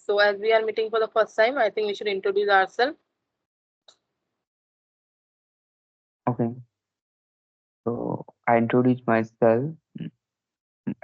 So as we are meeting for the first time, I think we should introduce ourselves. Okay, so I introduce myself.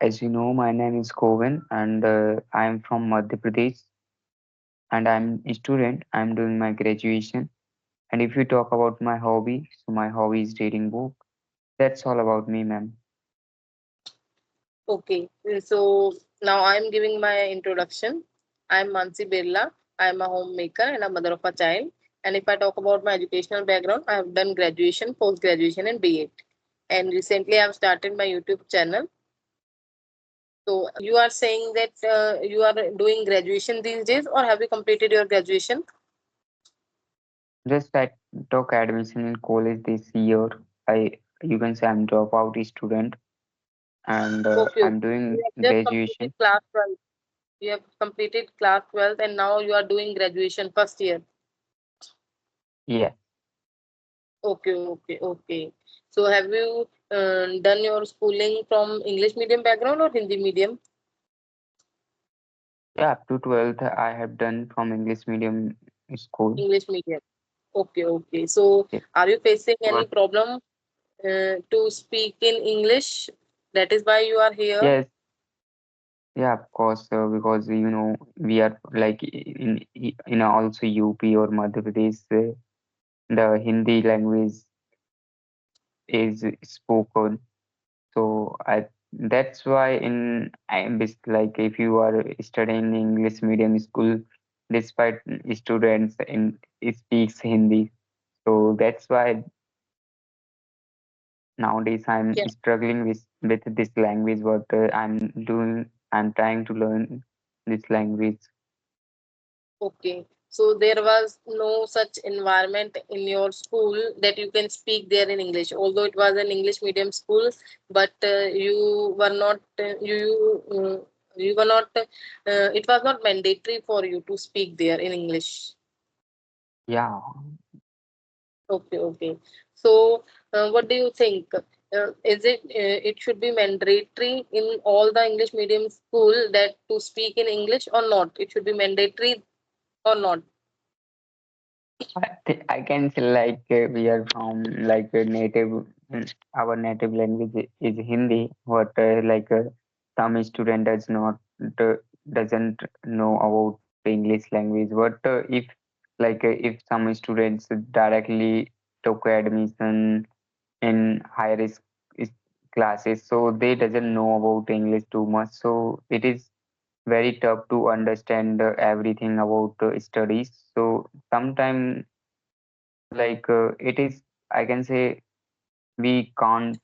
As you know, my name is Kovan, and I am from Madhya Pradesh, and I'm a student. I'm doing my graduation. And if you talk about my hobby, so my hobby is reading book. That's all about me, ma'am. Okay, so now I'm giving my introduction. I'm Mansi Birla. I'm a homemaker and a mother of a child. And if I talk about my educational background, I have done graduation, post graduation, and B.Ed. And recently, I've started my YouTube channel. So you are saying that you are doing graduation these days, or have you completed your graduation? Just I took admission in college this year. You can say I'm dropout student, and Okay, I'm okay. You doing have just completed graduation. class 12. You have completed class 12 and now you are doing graduation first year. Yeah, Okay, okay, okay. So have you done your schooling from English medium background or Hindi medium? yeah. Up to 12th, I have done from English medium school. English medium. Okay, okay. So Yeah. are you facing any But problem to speak in English? That is why you are here. yes, yeah, of course, because we are like in also UP or Madhya Pradesh, the Hindi language is spoken. So I that's why like if you are studying English medium school, despite students in speaks Hindi, so that's why nowadays I'm Yeah. struggling with this language. But I'm trying to learn this language. Okay. So there was no such environment in your school that you can speak there in English, although it was an English medium school, but you were not you were not it was not mandatory for you to speak there in English. Yeah, Okay, okay. So what do you think? Is it should be mandatory in all the English medium school that to speak in English or not? It should be mandatory or not? I can say like we are from like a our native language is Hindi, but some student uh, doesn't know about English language. But if some students directly took admission in higher classes, so they doesn't know about English too much. So it is very tough to understand everything about studies. So sometimes it is, I can say, we can't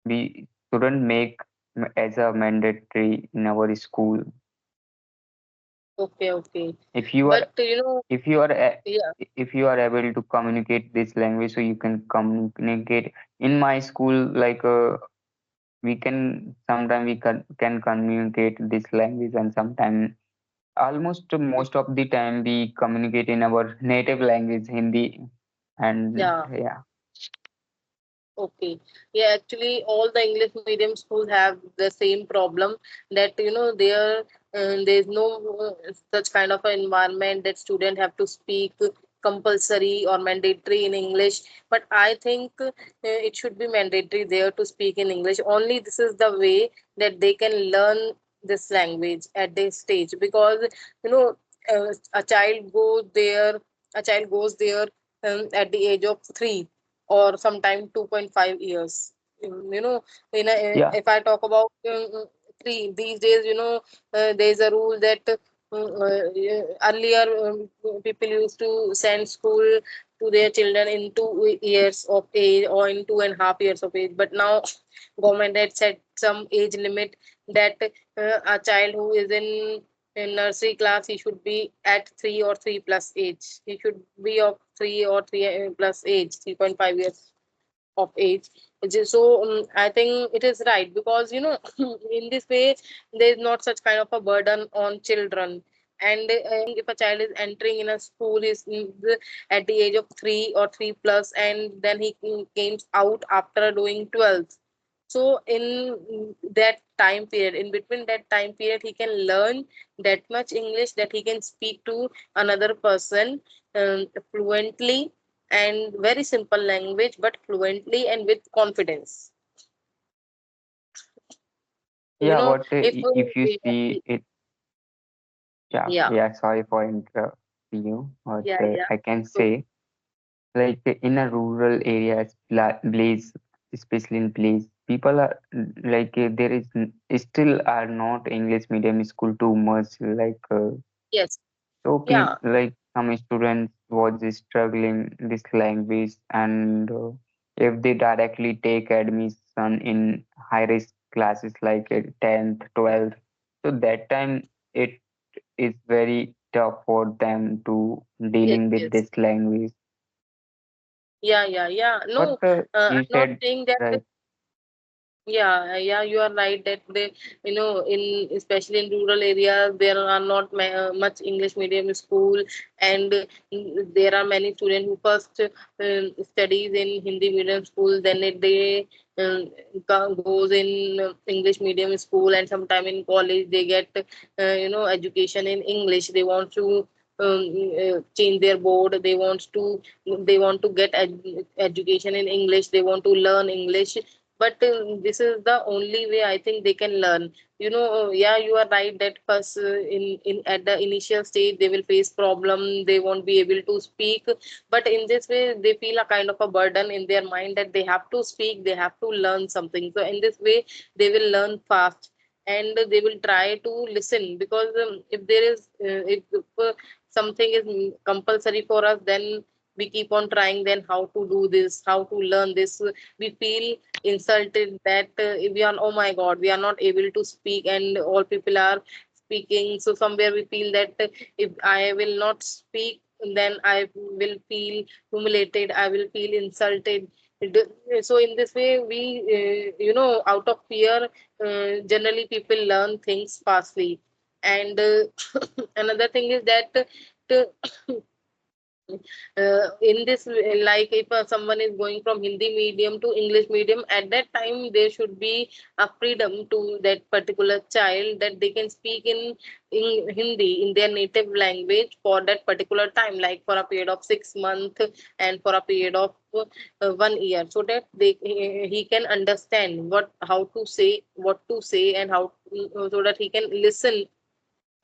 we shouldn't make as a mandatory in our school. Okay, okay. If you are But you know, if you are a- yeah, if you are able to communicate this language, so you can communicate in my school. We can sometimes can communicate this language, and sometimes almost most of the time we communicate in our native language, Hindi. And yeah, yeah, okay. Yeah, actually, all the English medium schools have the same problem that there's no such kind of an environment that students have to speak compulsory or mandatory in English. But I think it should be mandatory there to speak in English. Only this is the way that they can learn this language at this stage because you know a child goes there, at the age of 3 or sometime 2.5 years. You know, yeah, if I talk about 3 these days, there's a rule that earlier people used to send school to their children in 2 years of age or in 2.5 years of age, but now government had set some age limit that a child who is in nursery class, he should be at 3 or 3 plus age. He should be of 3 or 3 plus age, 3.5 years of age. So I think it is right because in this way there is not such kind of a burden on children. And if a child is entering in a school at the age of 3 or 3 plus, and then he comes out after doing 12th, So in that time period, in between that time period, he can learn that much English that he can speak to another person fluently, and very simple language but fluently and with confidence. you Yeah, know what if if you see it? Yeah, yeah, yeah. Sorry for interrupting you, but yeah, yeah. I can So say like in a rural areas, place, especially in place, people are there is still are not English medium school too much. yes, So yeah, people like some students was struggling this language, and if they directly take admission in high risk classes like 10th, 12th, so that time it is very tough for them to yes, dealing with yes, this language. yeah, yeah, yeah. But No, you I'm not said saying that. right. Yeah, yeah, you are right that they, in especially in rural areas, there are not much English medium school, and there are many students who first studies in Hindi medium school, then they goes in English medium school, and sometime in college they get education in English. They want to change their board. They want to get education in English. They want to learn English, but this is the only way I think they can learn. Yeah, you are right that first, in at the initial stage they will face problem, they won't be able to speak, but in this way they feel a kind of a burden in their mind that they have to speak, they have to learn something. So in this way they will learn fast, and they will try to listen, because if there is if something is compulsory for us, then we keep on trying, then how to do this, how to learn this. We feel insulted that we are, oh my god, we are not able to speak and all people are speaking. So somewhere we feel that if I will not speak, then I will feel humiliated, I will feel insulted. So in this way we out of fear, generally people learn things fastly. And another thing is that in this like if someone is going from Hindi medium to English medium, at that time there should be a freedom to that particular child that they can speak in Hindi, in their native language, for that particular time, like for a period of 6 months and for a period of 1 year, so that he can understand how to say, what to say, and how, so that he can listen.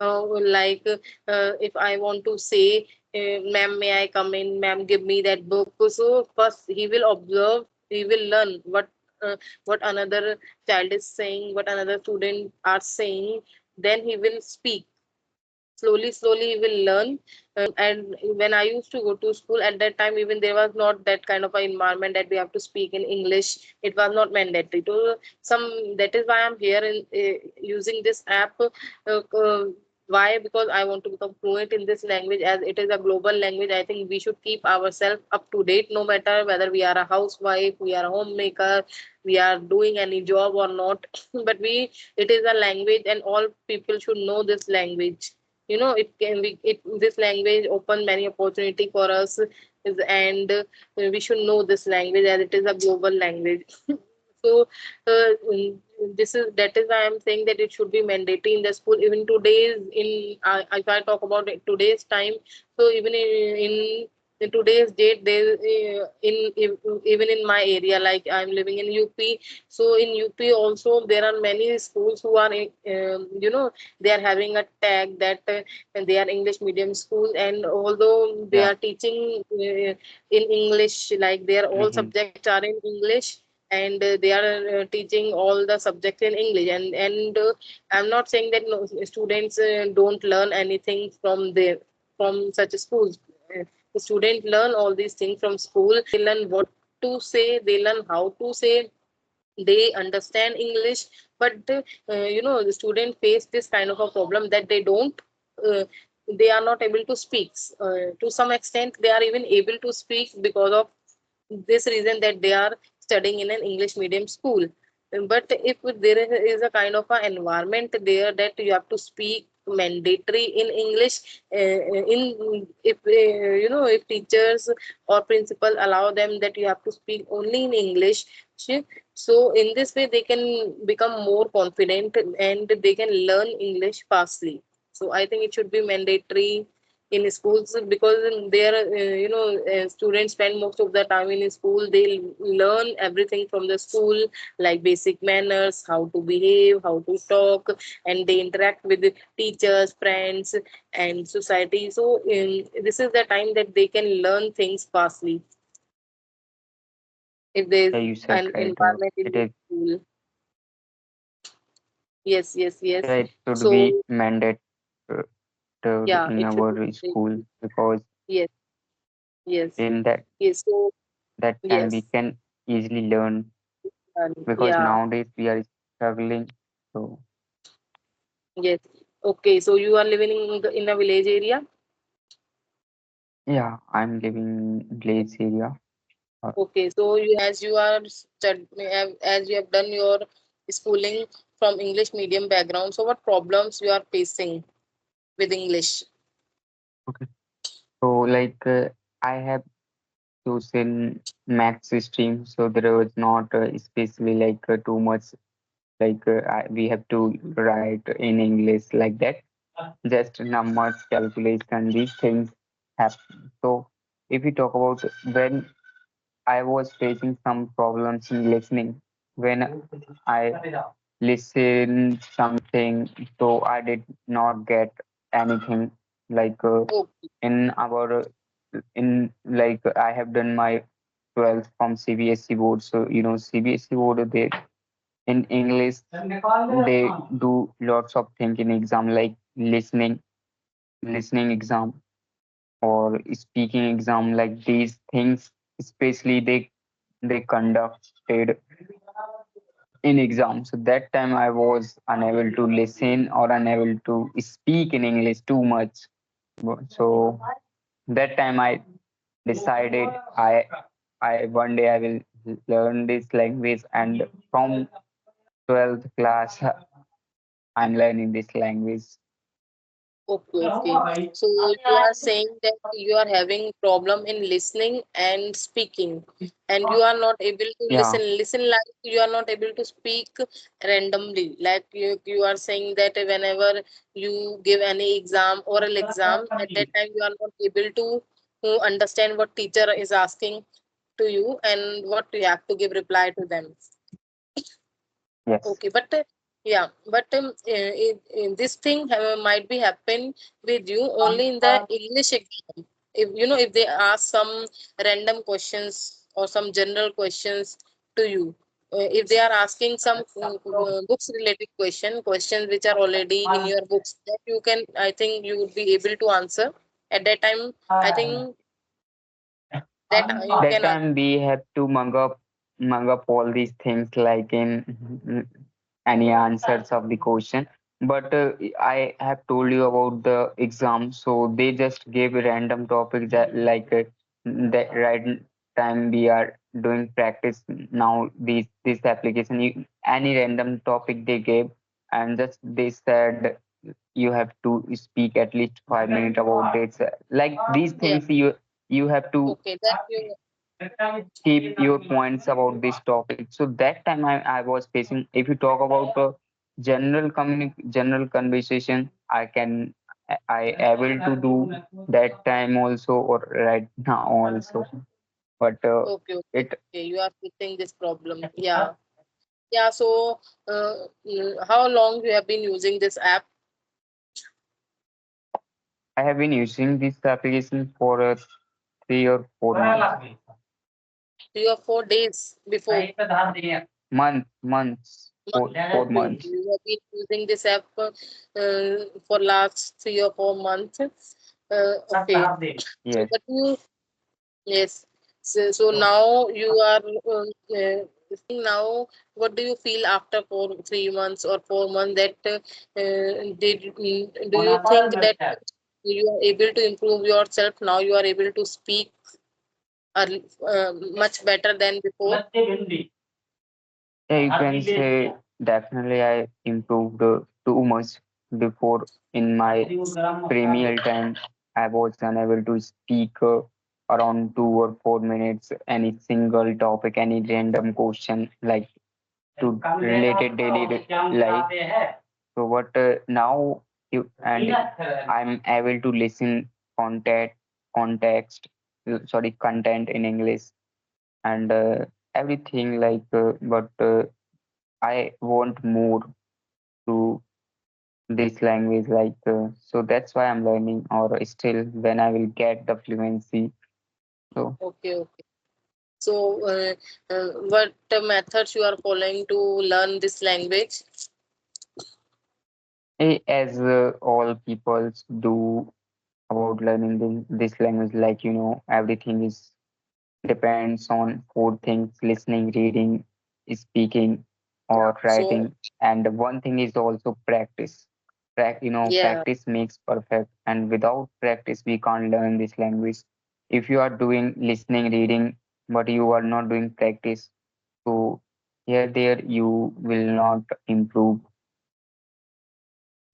Like if I want to say, ma'am, may I come in? Ma'am, give me that book. So first he will observe, he will learn what another child is saying, what another student are saying. Then he will speak. Slowly, slowly he will learn. And when I used to go to school at that time, even there was not that kind of an environment that we have to speak in English. It was not mandatory. To some, that is why I'm here in using this app. Why? Because I want to become fluent in this language, as it is a global language. I think we should keep ourselves up to date, no matter whether we are a housewife, we are a homemaker, we are doing any job or not. But it is a language, and all people should know this language. It can be it this language open many opportunity for us, and we should know this language, as it is a global language. So this is that is why I'm saying that it should be mandatory in the school. Even today's in if I talk about it, today's time, so even in today's date, there even in my area, like I'm living in UP. So in UP also there are many schools who are they are having a tag that they are English medium school, and although they Yeah. are teaching in English, like their all Hmm. subjects are in English, and they are teaching all the subjects in English. And I'm not saying that no, students don't learn anything from such schools. The students learn all these things from school. They learn what to say, they learn how to say, they understand English. But the student face this kind of a problem that uh, they are not able to speak. To some extent they are even able to speak because of this reason, that they are studying in an English medium school. But if there is a kind of an environment there that you have to speak mandatory in English. In if if teachers or principal allow them that you have to speak only in English, so in this way they can become more confident and they can learn English fastly. So I think it should be mandatory in schools, because there students spend most of the time in school. They learn everything from the school, like basic manners, how to behave, how to talk, and they interact with the teachers, friends, and society. So this is the time that they can learn things fastly if there is Yeah, you said an right. environment in It the is. school. Yes, yes, Yeah, yes. it should be So mandated yeah, in it should our be. school, because Yes, yes, in yes. So that time we yes, can easily learn, because yeah, nowadays we are struggling. So yes. Okay, so you are living in a village area. yeah, I'm living in village area. Uh, Okay, so as you are as you have done your schooling from English medium background, so what problems you are facing with English? okay. So I have chosen maths stream, so there was not especially too much we have to write in English like that. Just numbers, calculation, these things happen. So if we talk about when I was facing some problems in listening, when I listen something, so I did not get anything like Okay, in our in I have done my 12th from CBSE board. So CBSE board, they in English they do lots of things in exam, like listening exam or speaking exam, like these things especially they conducted in exam. So that time I was unable to listen or unable to speak in English too much. So that time I decided I one day I will learn this language, and from 12th class I'm learning this language. okay, okay. So you are saying that you are having problem in listening and speaking, and you are not able to Yeah, listen like you are not able to speak randomly. Like you are saying that whenever you give any exam, oral exam, at that time you are not able to understand what teacher is asking to you and what you have to give reply to them. yes. Okay, but but this thing might be happen with you only in the English exam. If if they ask some random questions or some general questions to you, if they are asking some books related questions which are already in your books, that you can, I think you would be able to answer at that time. I think that you That can answer. time we have to mug up all these things like in any answers of the question. But I have told you about the exam, so they just gave a random topic that that right time we are doing practice now. This application, any random topic they gave, and just they said you have to speak at least 5 minutes about it. Like these Yeah. things you have to Okay. That you. keep your points about this topic. So that time I was facing. If you talk about general conversation, I able to do that time also or right now also. But Okay. Okay. it Okay. You are facing this problem. Yeah. Yeah. So, how long you have been using this app? I have been using this application for 3 or 4 months. 3 or 4 days before. Months, four Okay. Okay. months. You have been using this app for last 3 or 4 months. Okay. So, Yes. but you, yes. So now you are now. What do you feel after 3 months or 4 months? That do you think that you are able to improve yourself now? You are able to speak much better than before. Yeah, you can say definitely I improved too much, before in my premier time, I was unable to speak around 2 or 4 minutes any single topic, any random question like to related daily life. So what now you and I'm able to listen context, sorry, content in English and everything but I want more to this language so that's why I'm learning or still when I will get the fluency. So Okay, okay. So, what methods you are following to learn this language? as all peoples do about learning this language, like everything is depends on four things: listening, reading, speaking, Yeah. or So, writing. And one thing is also practice. yeah, Practice makes perfect, and without practice, we can't learn this language. If you are doing listening, reading, but you are not doing practice, so here, there, you will not improve.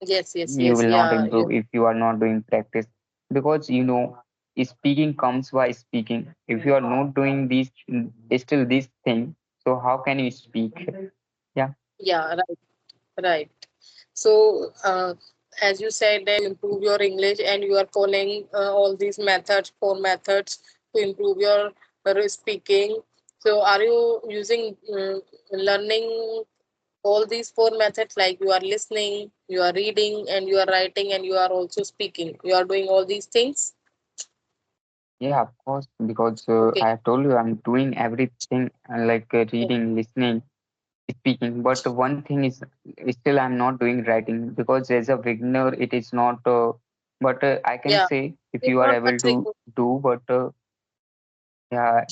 yes, yes, You yes, will not yeah, improve if you are not doing practice because speaking comes by speaking. If you are not doing these still this thing, so how can you speak? Yeah. yeah, right, right. So, as you said that improve your English and you are following all these methods, four methods to improve your speaking. So, are you using learning all these four methods like you are listening, you are reading, and you are writing, and you are also speaking? You are doing all these things? Yeah, of course, because Okay. I have told you I'm doing everything reading, listening, speaking. But one thing is still I'm not doing writing because as a beginner it is not. But I can Yeah. say if It's you are not able much to do, but yeah,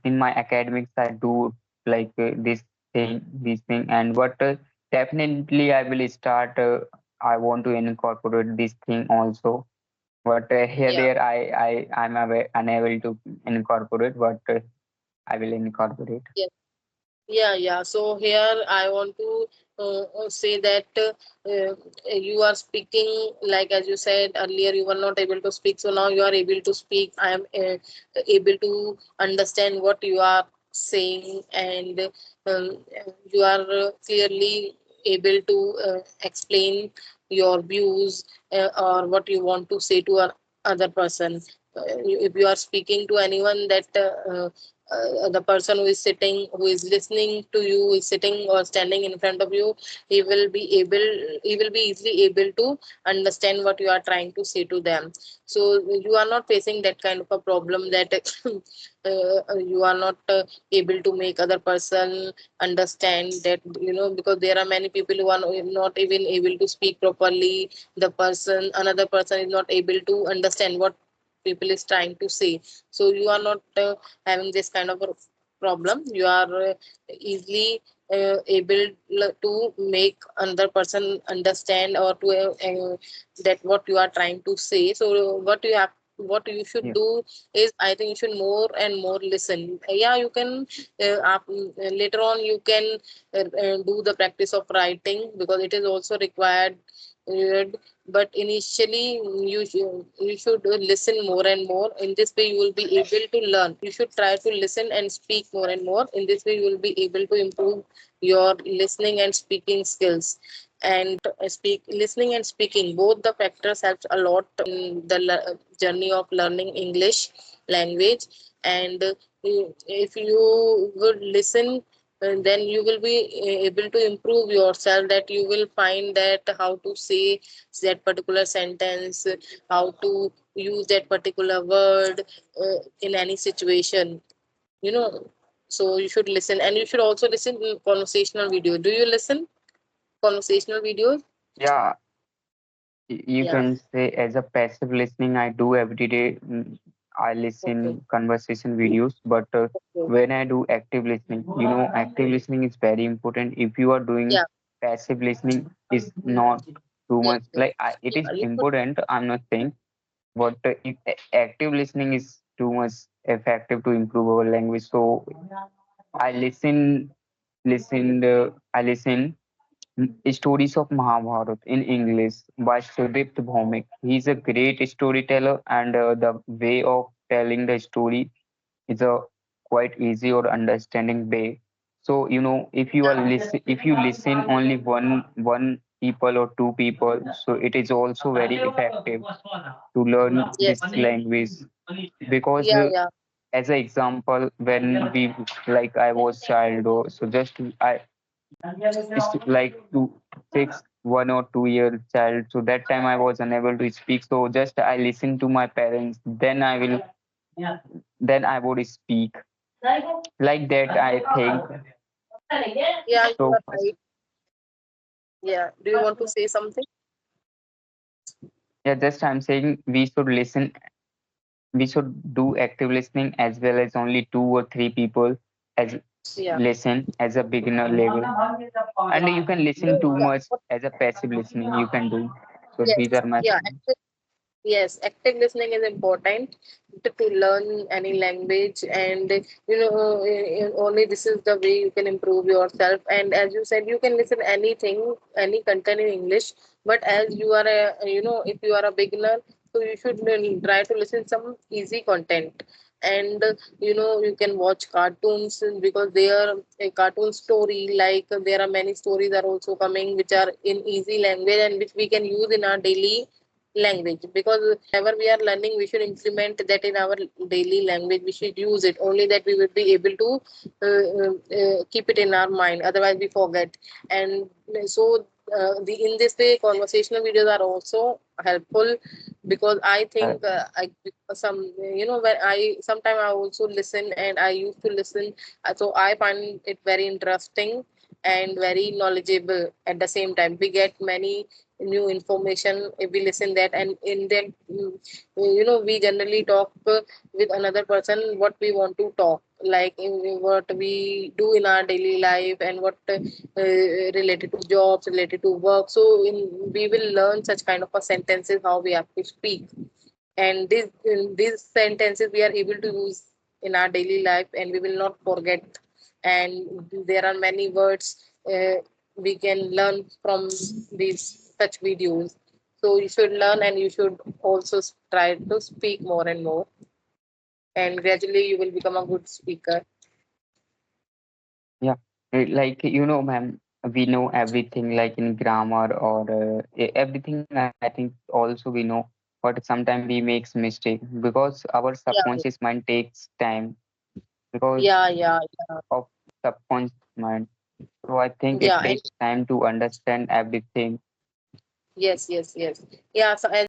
in my academics, I do this thing, and but definitely I will start. I want to incorporate this thing also, but here Yeah. there I'm unable to incorporate, but I will incorporate. Yeah. Yeah, yeah. So here I want to say that you are speaking, like as you said earlier, you were not able to speak. So now you are able to speak. I am able to understand what you are saying, and you are clearly able to explain your views or what you want to say to other person. If you are speaking to anyone that the person who is sitting, who is listening to you, is sitting or standing in front of you, he will be easily able to understand what you are trying to say to them. So you are not facing that kind of a problem that you are not able to make other person understand that, because there are many people who are not even able to speak properly. Another person is not able to understand what people is trying to say. So you are not having this kind of a problem. You are easily able to make another person understand or to that what you are trying to say. So what you should Yeah. do is, I think you should more and more listen. Yeah, you can later on you can do the practice of writing because it is also required. uh, but initially you should listen more and more. In this way you will be able to learn. You should try to listen and speak more and more. In this way you will be able to improve your listening and speaking skills. And speak listening and speaking, both the factors helps a lot in the journey of learning English language. And if you would listen, then you will be able to improve yourself, that you will find that how to say that particular sentence, how to use that particular word in any situation, you know. So you should listen, and you should also listen to conversational video. Do you listen conversational videos? Yeah, you Yeah. can say as a passive listening, I do every day. I Okay. listen conversation videos, but Okay. when I do active listening, active listening is very important. If you are doing Yeah. passive listening, is not too Yes. much Yes. it is Yeah. You should. important. I'm not saying, but if active listening is too much effective to improve our language. So I listen, I listen Stories of Mahabharata in English by Sudipta Bhaumik. He's a great storyteller, and the way of telling the story is a quite easy or understanding way. So if you are if you listen only one people or two people, so it is also very effective to learn Yes. this language because Yeah, yeah. as an example, when we like I was child, so just I it's like to 1 or 2 year child. So that time I was unable to speak. So just I listen to my parents. Then I would speak like that. I think Yeah, you so. are right. Yeah. Do you want to say something? Yeah, just I'm saying we should listen. We should do active listening as well as only 2 or 3 people as Yeah. listen as a beginner level, and you can listen too Yeah. much as a passive listening. You can do. So these Yes. are my Yeah. things. Yes, active listening is important to learn any language, and only this is the way you can improve yourself. And as you said, you can listen anything, any content in English. But as you are if you are a beginner, so you should try to listen some easy content. And you can watch cartoons because they are a cartoon story. Like there are many stories are also coming which are in easy language and which we can use in our daily language, because whenever we are learning we should implement that in our daily language. We should use it, only that we will be able to keep it in our mind, otherwise we forget. And so the in this way conversational videos are also helpful, because I Uh, think I some when I sometime I also listen, and I used to listen, so I find it very interesting and very knowledgeable. At the same time we get many new information if we listen that. And in that we generally talk with another person what we want to talk, like in what we do in our daily life, and what related to jobs, related to work. So we will learn such kind of a sentences how we have to speak. And these sentences we are able to use in our daily life, and we will not forget. And there are many words we can learn from these such videos. So you should learn, and you should also try to speak more and more, and gradually you will become a good speaker. yeah, like ma'am, we know everything like in grammar or everything. I think also we know, but sometimes we makes mistake because our Yeah, subconscious mind takes time because yeah, yeah, yeah, of subconscious mind. So I think it yeah. And takes time to understand everything. yes, yes, yes. Yeah, so as